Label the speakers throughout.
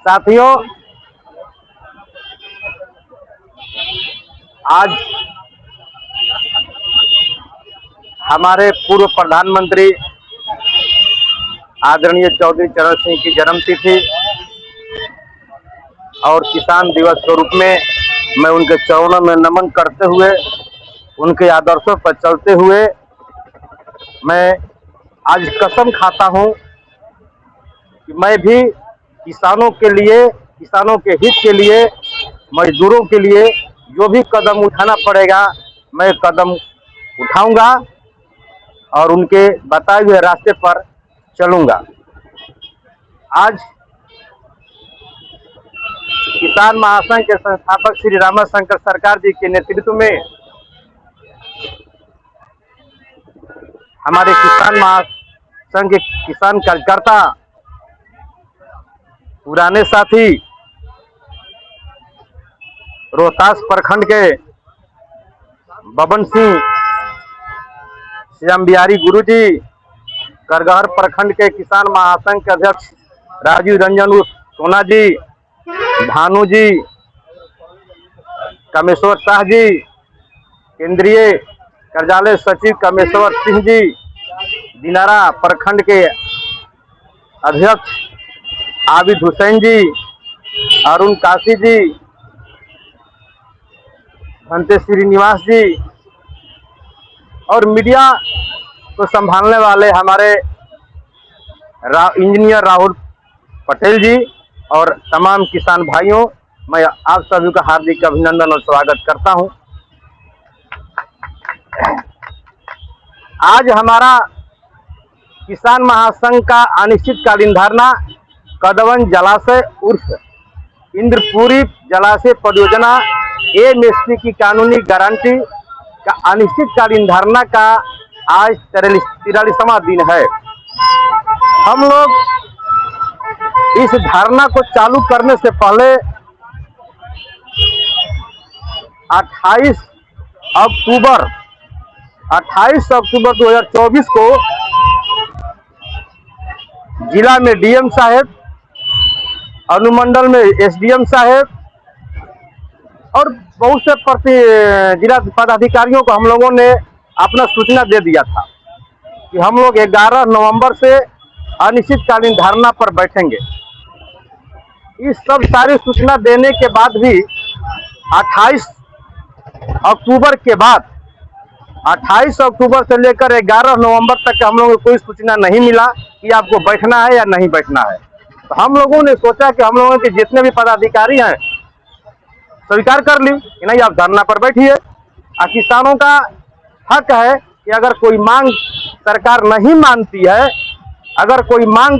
Speaker 1: साथियों, आज हमारे पूर्व प्रधानमंत्री आदरणीय चौधरी चरण सिंह की जन्मतिथि और किसान दिवस के रूप में मैं उनके चरणों में नमन करते हुए, उनके आदर्शों पर चलते हुए मैं आज कसम खाता हूं कि मैं भी किसानों के लिए, किसानों के हित के लिए, मजदूरों के लिए जो भी कदम उठाना पड़ेगा मैं कदम उठाऊंगा और उनके बताए हुए रास्ते पर चलूंगा। आज किसान महासंघ के संस्थापक श्री रामाशंकर सरकार जी के नेतृत्व में हमारे किसान महासंघ के किसान कार्यकर्ता, पुराने साथी, रोहतास प्रखंड के बबन सिंह, श्याम बिहारी गुरुजी, करगहर प्रखंड के किसान महासंघ के अध्यक्ष राजीव रंजन सोना जी, भानु जी, कामेश्वर शाह जी, केंद्रीय कार्यालय सचिव कामेश्वर सिंह जी, दिनारा प्रखंड के अध्यक्ष आबिद हुसैन जी, अरुण काशी जी, भंते श्रीनिवास जी और मीडिया को संभालने वाले हमारे इंजीनियर राहुल पटेल जी और तमाम किसान भाइयों, मैं आप सभी का हार्दिक अभिनंदन और स्वागत करता हूं। आज हमारा किसान महासंघ का अनिश्चितकालीन धरना कदवन जलाशय उर्फ इंद्रपुरी जलाशय परियोजना एमएसपी की कानूनी गारंटी का अनिश्चितकालीन धरना का आज 43वां दिन है। हम लोग इस धरना को चालू करने से पहले 28 अक्टूबर 2024 को जिला में डीएम साहब, अनुमंडल में एसडीएम साहब और बहुत से जिला पदाधिकारियों को हम लोगों ने अपना सूचना दे दिया था कि हम लोग 11 नवंबर से अनिश्चितकालीन धरना पर बैठेंगे। इस सब सारी सूचना देने के बाद भी 28 अक्टूबर के बाद 28 अक्टूबर से लेकर 11 नवंबर तक हम लोगों को कोई सूचना नहीं मिला कि आपको बैठना है या नहीं बैठना है। तो हम लोगों ने सोचा कि हम लोगों के जितने भी पदाधिकारी हैं स्वीकार कर ली कि नहीं, आप धरना पर बैठिए। किसानों का हक है कि अगर कोई मांग सरकार नहीं मानती है, अगर कोई मांग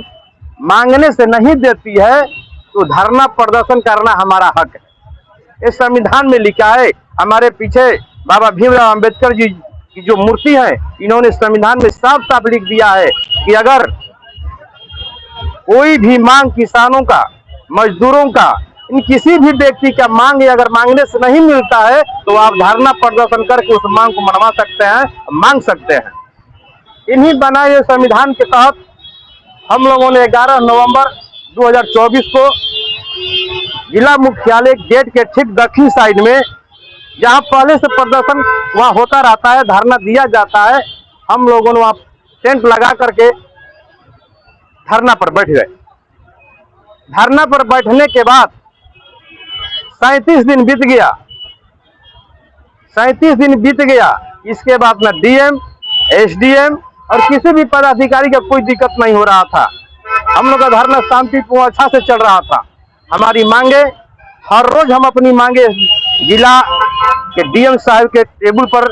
Speaker 1: मांगने से नहीं देती है तो धरना प्रदर्शन करना हमारा हक है। इस संविधान में लिखा है। हमारे पीछे बाबा भीमराव अंबेडकर जी की जो मूर्ति है, इन्होंने संविधान में साफ साफ लिख दिया है कि अगर कोई भी मांग किसानों का, मजदूरों का, इन किसी भी व्यक्ति का मांग अगर मांगने से नहीं मिलता है तो आप धरना प्रदर्शन करके उस मांग को मनवा सकते हैं, मांग सकते हैं। इन्हीं बनाए हुए संविधान के तहत हम लोगों ने 11 नवंबर 2024 को जिला मुख्यालय गेट के ठीक दक्षिण साइड में, जहां पहले से प्रदर्शन वहां होता रहता है, धरना दिया जाता है, हम लोगों ने वहां टेंट लगा करके धरना पर बैठ गए। धरना पर बैठने के बाद 37 दिन बीत गया। 37 दिन बीत गया। इसके बाद न डीएम, एसडीएम और किसी भी पदाधिकारी का कोई दिक्कत नहीं हो रहा था। हम लोग का धरना शांतिपूर्ण अच्छा से चल रहा था। हमारी मांगे हर रोज हम अपनी मांगे जिला के डीएम साहब के टेबल पर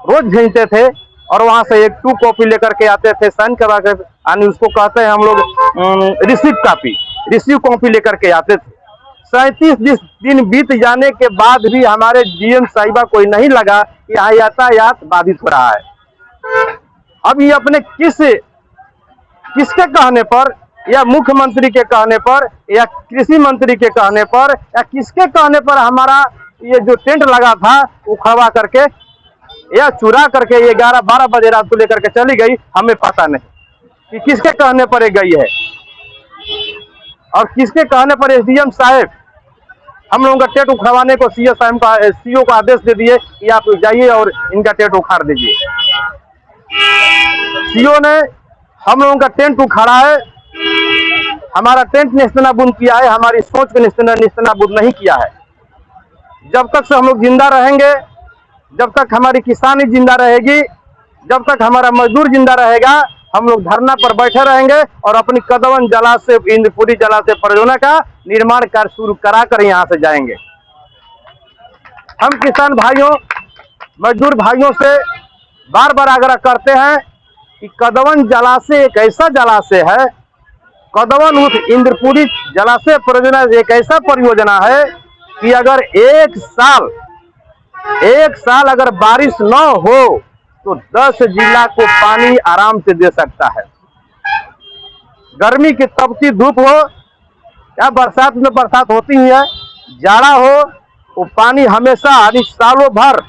Speaker 1: रोज भेजते थे और वहां से एक 2 कॉपी लेकर के आते थे, साइन करा कर, यानी उसको कहते हैं हम लोग रिसीव कॉपी लेकर के आते थे। 37 दिन बीत जाने के बाद भी हमारे डीएम साहिबा कोई नहीं लगा कि यहाँ यातायात बाधित हो रहा है। अब ये अपने किसके कहने पर, या मुख्यमंत्री के कहने पर, या कृषि मंत्री के कहने पर, या किसके कहने पर हमारा ये जो टेंट लगा था वो खड़वा करके या चुरा करके ये 11-12 बजे रात को लेकर के चली गई, हमें पता नहीं कि किसके कहने पर ये गई है। और किसके कहने पर एसडीएम साहब हम लोगों का टेंट उखड़वाने को सीओ को आदेश दे दिए कि आप जाइए और इनका टेंट उखाड़ दीजिए। सीओ ने हम लोगों का टेंट उखाड़ा है, हमारा टेंट नेस्तनाबूद किया है, हमारी सोच को नेस्तनाबूद नहीं किया है। जब तक से हम लोग जिंदा रहेंगे, जब तक हमारी किसानी जिंदा रहेगी, जब तक हमारा मजदूर जिंदा रहेगा, हम लोग धरना पर बैठे रहेंगे और अपनी कदवन जलाशय इंद्रपुरी जलाशय परियोजना का निर्माण कार्य शुरू करा कर यहाँ से जाएंगे। हम किसान भाइयों, मजदूर भाइयों से बार बार आग्रह करते हैं कि कदवन जलाशय एक ऐसा जलाशय है, कदवन उस इंद्रपुरी जलाशय परियोजना एक ऐसा परियोजना है कि अगर एक साल अगर बारिश न हो तो 10 जिला को पानी आराम से दे सकता है। गर्मी की तपती धूप हो या बरसात में बरसात होती ही है, जाड़ा हो, वो पानी हमेशा यानी सालों भर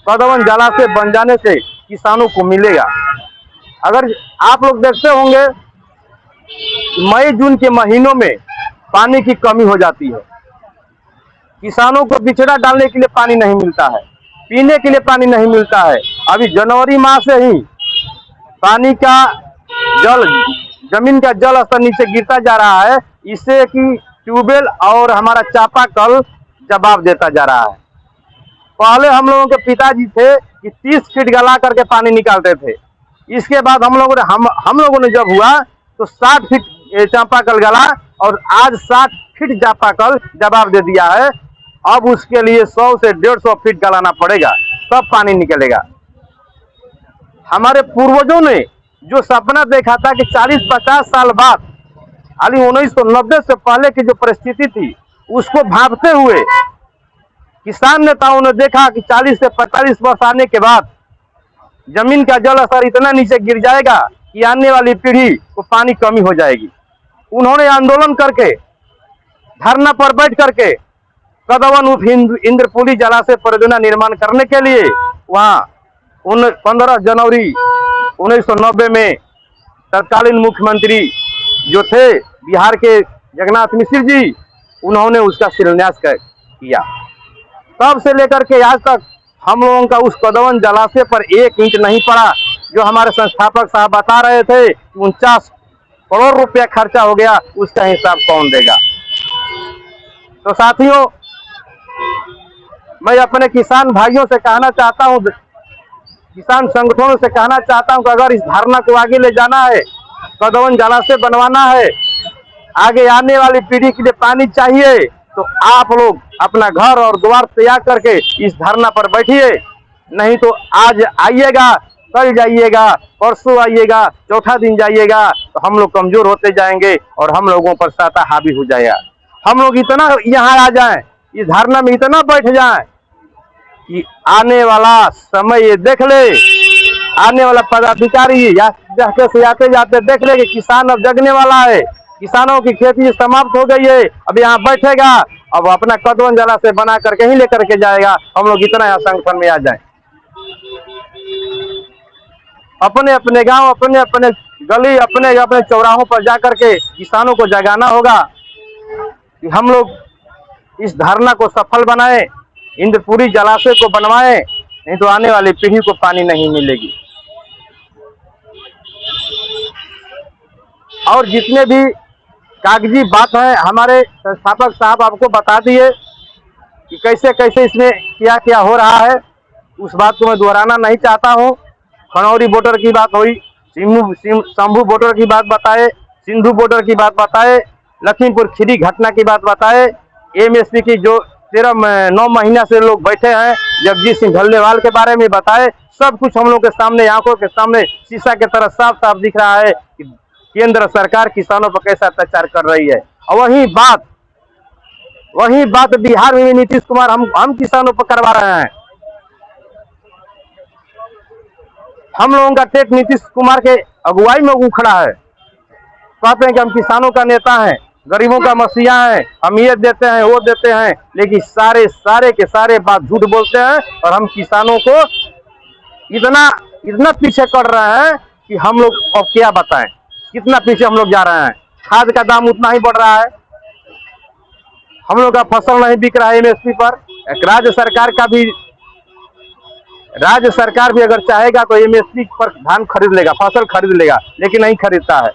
Speaker 1: कदवन जलाशय बन जाने से किसानों को मिलेगा। अगर आप लोग देखते होंगे मई जून के महीनों में पानी की कमी हो जाती है, किसानों को बिचड़ा डालने के लिए पानी नहीं मिलता है, पीने के लिए पानी नहीं मिलता है। अभी जनवरी माह से ही पानी का जमीन का जल स्तर नीचे गिरता जा रहा है, इससे कि ट्यूबवेल और हमारा चापाकल जवाब देता जा रहा है। पहले हम लोगों के पिताजी थे कि 30 फीट गला करके पानी निकालते थे, इसके बाद हम लोगों ने जब हुआ तो 60 फीट चापाकल गला और आज 60 फीट चापाकल जवाब दे दिया है। अब उसके लिए 100 से 150 फीट गलाना पड़ेगा, तब पानी निकलेगा। हमारे पूर्वजों ने जो सपना देखा था कि 40-50 साल बाद, यानी 1990 से पहले की जो परिस्थिति थी, उसको भांपते हुए किसान नेताओं ने देखा कि 40 से 45 वर्ष आने के बाद जमीन का जल स्तर इतना नीचे गिर जाएगा कि आने वाली पीढ़ी को पानी कमी हो जाएगी। उन्होंने आंदोलन करके, धरना पर बैठ करके कदवन उप इंद्रपुरी जलाशय परियोजना निर्माण करने के लिए वहां 15 जनवरी 1990 में तत्कालीन मुख्यमंत्री जो थे बिहार के जगन्नाथ मिश्र जी, उन्होंने उसका शिलान्यास किया। तब से लेकर के आज तक हम लोगों का उस कदवन जलाशय पर 1 इंच नहीं पड़ा। जो हमारे संस्थापक साहब बता रहे थे 49 करोड़ रुपया खर्चा हो गया, उसका हिसाब कौन देगा। तो साथियों, मैं अपने किसान भाइयों से कहना चाहता हूं, किसान संगठनों से कहना चाहता हूं कि अगर इस धारणा को आगे ले जाना है, कदवन जलाशय बनवाना है, आगे आने वाली पीढ़ी के लिए पानी चाहिए, तो आप लोग अपना घर और द्वार तैयार करके इस धरना पर बैठिए। नहीं तो आज आइएगा, कल जाइएगा, परसों आइएगा, चौथा दिन जाइएगा, तो हम लोग कमजोर होते जाएंगे और हम लोगों पर साता हावी हो जाएगा। हम लोग इतना यहाँ आ जाएं, इस धारणा में इतना बैठ जाएं कि आने वाला समय ये देख ले, आने वाला पदाधिकारी से आते जाते देख ले कि किसान अब जगने वाला है, किसानों की खेती समाप्त हो गई है, अब यहाँ बैठेगा, अब अपना कदवन जलाशय बना करके ही लेकर के जाएगा। हम लोग इतना यहाँ संगठन में आ जाए, अपने अपने गांव, अपने अपने गली, अपने अपने चौराहों पर जाकर के किसानों को जगाना होगा कि हम लोग इस धारणा को सफल बनाएं, इंद्रपुरी जलाशय को बनवाएं, नहीं तो आने वाली पीढ़ी को पानी नहीं मिलेगी। और जितने भी कागजी बात है, हमारे संस्थापक साहब आपको बता दिए कि कैसे कैसे इसमें क्या क्या हो रहा है, उस बात को मैं दोहराना नहीं चाहता हूँ। खनौरी बॉर्डर की बात हुई, शंभू बॉर्डर की बात बताए, सिंधु बॉर्डर की बात बताए, लखीमपुर खीरी घटना की बात बताए, एमएसपी की जो 9 महीना से लोग बैठे हैं, जगजीत सिंह ढल्लेवाल के बारे में बताए। सब कुछ हम लोग के सामने, आंखों के सामने शीशा की तरह साफ साफ दिख रहा है कि केंद्र सरकार किसानों पर कैसा अत्याचार कर रही है। और वही बात बिहार में भी नीतीश कुमार हम किसानों पर करवा रहे हैं। हम लोगों का टेक नीतीश कुमार के अगुवाई में उखड़ा है। कहते हैं कि हम किसानों का नेता हैं, गरीबों का मसीहा है, हम ये देते हैं, वो देते हैं, लेकिन सारे के सारे बात झूठ बोलते हैं। और हम किसानों को इतना पीछे कर रहे हैं कि हम लोग अब क्या बताएं, कितना पीछे हम लोग जा रहे हैं। खाद का दाम उतना ही बढ़ रहा है, हम लोग का फसल नहीं बिक रहा है एमएसपी पर। राज्य सरकार भी अगर चाहेगा तो एमएसपी पर धान खरीद लेगा, फसल खरीद लेगा, लेकिन नहीं खरीदता है।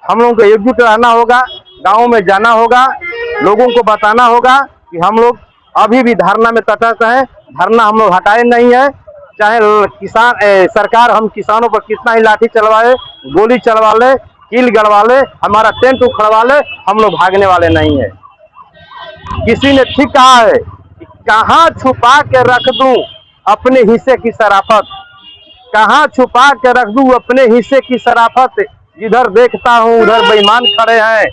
Speaker 1: हम लोगों को एकजुट रहना होगा, गाँव में जाना होगा, लोगों को बताना होगा कि हम लोग अभी भी धरना में तटस्थ हैं, धरना हम लोग हटाए नहीं है। चाहे सरकार हम किसानों पर कितना ही लाठी चलवाए, गोली चलवा ले, कील गड़वा ले, हमारा टेंट उखड़वा ले, हम लोग भागने वाले नहीं है। किसी ने ठीक कहा है कि कहाँ छुपा के रख दूं अपने हिस्से की शराफत, कहाँ छुपा के रख दूं अपने हिस्से की शराफत, जिधर देखता हूं उधर बेईमान खड़े हैं।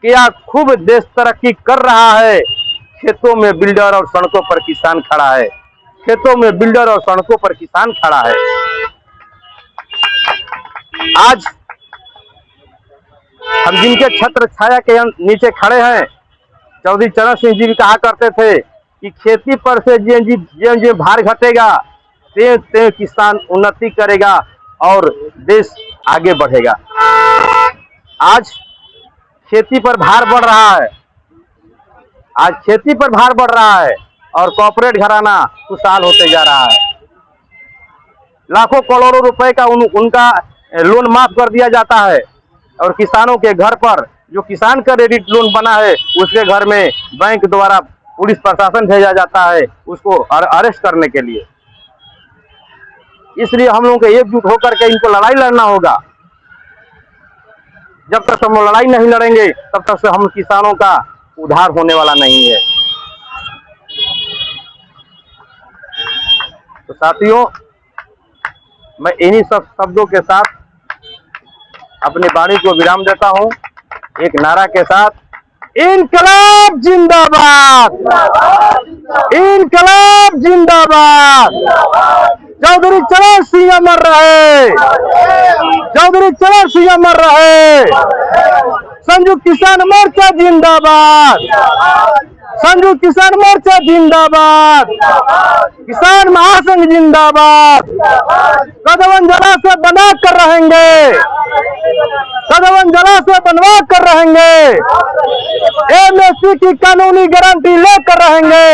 Speaker 1: क्या खूब देश तरक्की कर रहा है, खेतों में बिल्डर और सड़कों पर किसान खड़ा है, खेतों में बिल्डर और सड़कों पर किसान खड़ा है। आज हम जिनके छत्र छाया के नीचे खड़े हैं, चौधरी चरण सिंह जी भी कहा करते थे कि खेती पर से जे भार घटेगा ते किसान उन्नति करेगा और देश आगे बढ़ेगा। आज खेती पर भार बढ़ रहा है, आज खेती पर भार बढ़ रहा है और कॉर्पोरेट घराना खुशहाल होते जा रहा है। लाखों करोड़ों रुपए का उनका लोन माफ कर दिया जाता है और किसानों के घर पर जो किसान का क्रेडिट लोन बना है उसके घर में बैंक द्वारा पुलिस प्रशासन भेजा जाता है उसको अरेस्ट करने के लिए। इसलिए हम लोगों को एकजुट होकर के इनको लड़ाई लड़ना होगा। जब तक हम लड़ाई नहीं लड़ेंगे तब तक से हम किसानों का उद्धार होने वाला नहीं है। तो साथियों, मैं इन्हीं सब शब्दों के साथ अपनी वाणी को विराम देता हूं, एक नारा के साथ, इनकलाब जिंदाबाद, इनकलाब जिंदाबाद, चौधरी चरण सिंह अमर रहे, चौधरी चरण सिंह अमर रहे, संयुक्त किसान मोर्चा जिंदाबाद, संयुक्त किसान मोर्चा जिंदाबाद, किसान महासंघ जिंदाबाद, कदम जला से बना कर रहेंगे, कदम जला से बनवा कर रहेंगे, एमएसपी की कानूनी गारंटी लेकर रहेंगे,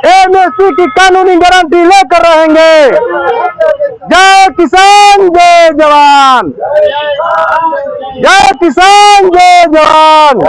Speaker 1: एमएसपी की कानूनी गारंटी लेकर रहेंगे। जय किसान जय जवान, जय किसान जय जवान।